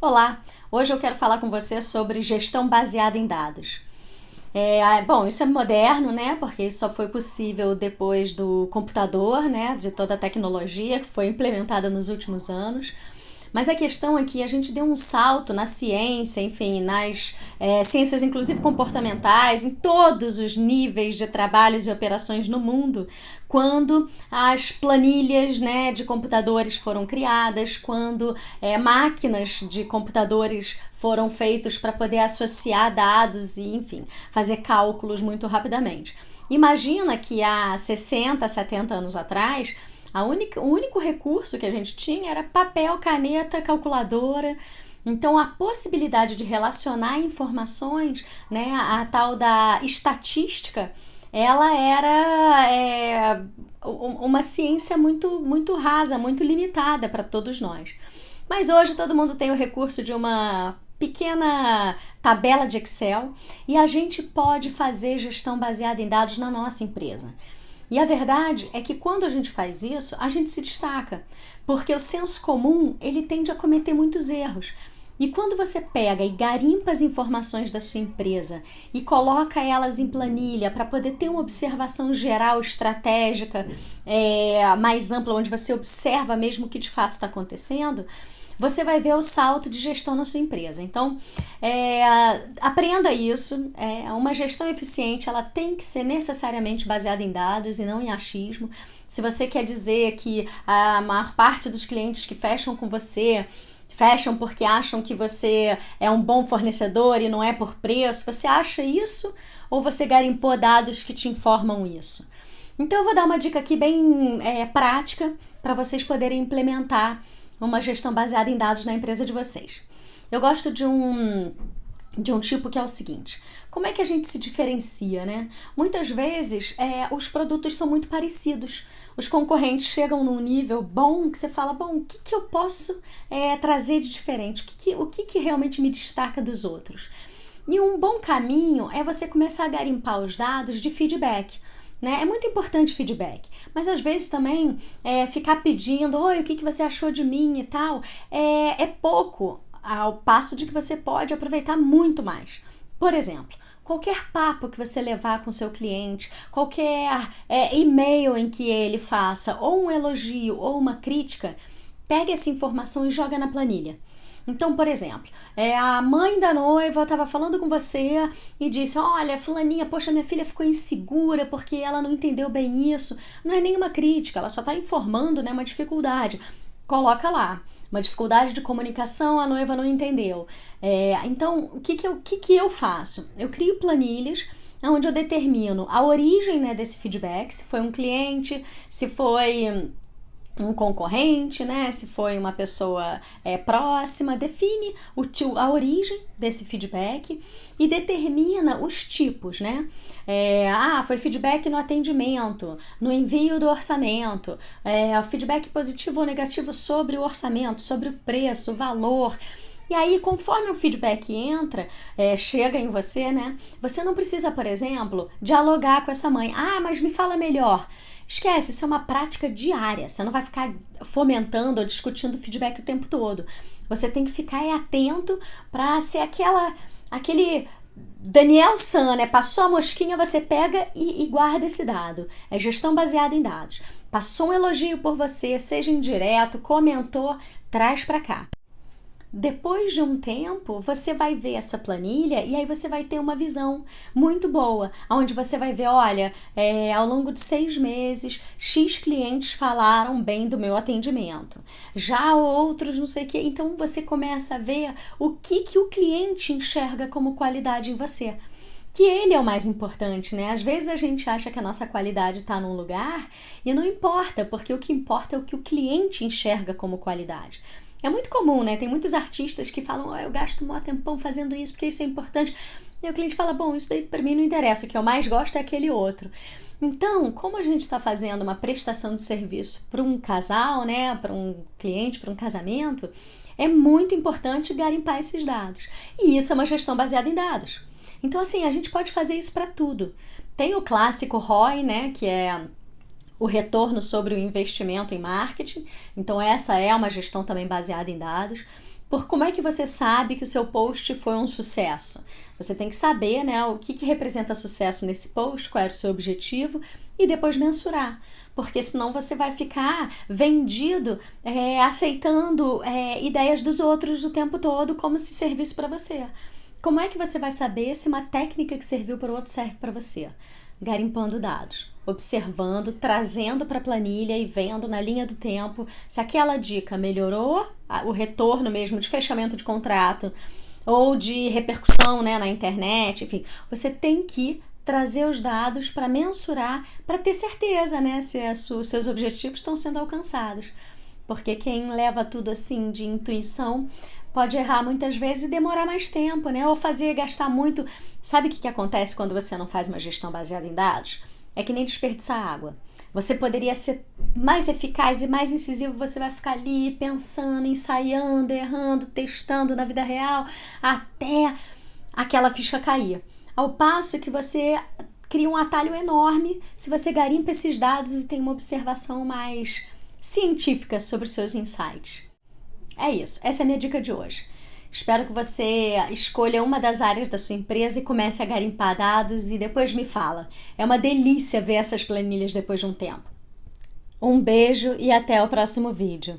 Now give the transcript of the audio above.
Olá, hoje eu quero falar com você sobre gestão baseada em dados. Bom, isso é moderno, né? Porque isso só foi possível depois do computador, né? De toda a tecnologia que foi implementada nos últimos anos. Mas a questão é que a gente deu um salto na ciência, enfim, nas ciências inclusive comportamentais, em todos os níveis de trabalhos e operações no mundo, quando as planilhas, né, de computadores foram criadas, quando máquinas de computadores foram feitos para poder associar dados e, enfim, fazer cálculos muito rapidamente. Imagina que há 60, 70 anos atrás, o único recurso que a gente tinha era papel, caneta, calculadora. Então, a possibilidade de relacionar informações, né, a tal da estatística, ela era uma ciência muito rasa, muito limitada para todos nós. Mas hoje todo mundo tem o recurso de uma pequena tabela de Excel e a gente pode fazer gestão baseada em dados na nossa empresa. E a verdade é que quando a gente faz isso, a gente se destaca, porque o senso comum, ele tende a cometer muitos erros. E quando você pega e garimpa as informações da sua empresa e coloca elas em planilha para poder ter uma observação geral, estratégica, mais ampla, onde você observa mesmo o que de fato está acontecendo, você vai ver o salto de gestão na sua empresa. Então, aprenda isso. Uma gestão eficiente, ela tem que ser necessariamente baseada em dados e não em achismo. Se você quer dizer que a maior parte dos clientes que fecham com você fecham porque acham que você é um bom fornecedor e não é por preço, você acha isso ou você garimpou dados que te informam isso? Então eu vou dar uma dica aqui bem prática para vocês poderem implementar uma gestão baseada em dados na empresa de vocês. Eu gosto de um tipo que é o seguinte: como é que a gente se diferencia, né? Muitas vezes os produtos são muito parecidos. Os concorrentes chegam num nível bom que você fala, bom, o que eu posso trazer de diferente? O que realmente me destaca dos outros? E um bom caminho é você começar a garimpar os dados de feedback. Né? É muito importante feedback, mas às vezes também ficar pedindo, oi, o que você achou de mim e tal, é pouco, ao passo de que você pode aproveitar muito mais. Por exemplo, qualquer papo que você levar com seu cliente, qualquer e-mail em que ele faça ou um elogio ou uma crítica, pegue essa informação e joga na planilha. Então, por exemplo, a mãe da noiva estava falando com você e disse, olha, fulaninha, poxa, minha filha ficou insegura porque ela não entendeu bem isso. Não é nenhuma crítica, ela só está informando, né, uma dificuldade. Coloca lá, uma dificuldade de comunicação, a noiva não entendeu. Então, o que eu faço? Eu crio planilhas onde eu determino a origem, né, desse feedback, se foi um cliente, se foi um concorrente, né? Se foi uma pessoa próxima, define a origem desse feedback e determina os tipos, né? Foi feedback no atendimento, no envio do orçamento, feedback positivo ou negativo sobre o orçamento, sobre o preço, o valor. E aí, conforme o feedback entra, chega em você, né? Você não precisa, por exemplo, dialogar com essa mãe. Mas me fala melhor. Esquece, isso é uma prática diária. Você não vai ficar fomentando ou discutindo feedback o tempo todo. Você tem que ficar atento para ser aquele Daniel San, né? Passou a mosquinha, você pega e guarda esse dado. É gestão baseada em dados. Passou um elogio por você, seja indireto, comentou, traz para cá. Depois de um tempo, você vai ver essa planilha e aí você vai ter uma visão muito boa, onde você vai ver, olha, ao longo de 6 meses, X clientes falaram bem do meu atendimento. Já outros, não sei o quê. Então, você começa a ver o que o cliente enxerga como qualidade em você. Que ele é o mais importante, né? Às vezes a gente acha que a nossa qualidade está num lugar e não importa, porque o que importa é o que o cliente enxerga como qualidade. É muito comum, né? Tem muitos artistas que falam, eu gasto um tempão fazendo isso porque isso é importante. E o cliente fala, bom, isso daí pra mim não interessa, o que eu mais gosto é aquele outro. Então, como a gente está fazendo uma prestação de serviço para um casal, né? Para um cliente, para um casamento, é muito importante garimpar esses dados. E isso é uma gestão baseada em dados. Então, assim, a gente pode fazer isso para tudo. Tem o clássico ROI, né? Que é o retorno sobre o investimento em marketing. Então, essa é uma gestão também baseada em dados. por como é que você sabe que o seu post foi um sucesso? Você tem que saber, né, o que representa sucesso nesse post, qual era o seu objetivo e depois mensurar. Porque senão você vai ficar vendido, aceitando ideias dos outros o tempo todo como se servisse para você. Como é que você vai saber se uma técnica que serviu para o outro serve para você? Garimpando dados, observando, trazendo para a planilha e vendo na linha do tempo se aquela dica melhorou o retorno mesmo de fechamento de contrato ou de repercussão, né, na internet, enfim. Você tem que trazer os dados para mensurar, para ter certeza, né, se os seus objetivos estão sendo alcançados. Porque quem leva tudo assim de intuição pode errar muitas vezes e demorar mais tempo, né? Ou gastar muito. Sabe o que acontece quando você não faz uma gestão baseada em dados? É que nem desperdiçar água. Você poderia ser mais eficaz e mais incisivo, você vai ficar ali pensando, ensaiando, errando, testando na vida real, até aquela ficha cair. Ao passo que você cria um atalho enorme se você garimpa esses dados e tem uma observação mais científica sobre os seus insights. É isso, essa é a minha dica de hoje. Espero que você escolha uma das áreas da sua empresa e comece a garimpar dados e depois me fala. É uma delícia ver essas planilhas depois de um tempo. Um beijo e até o próximo vídeo.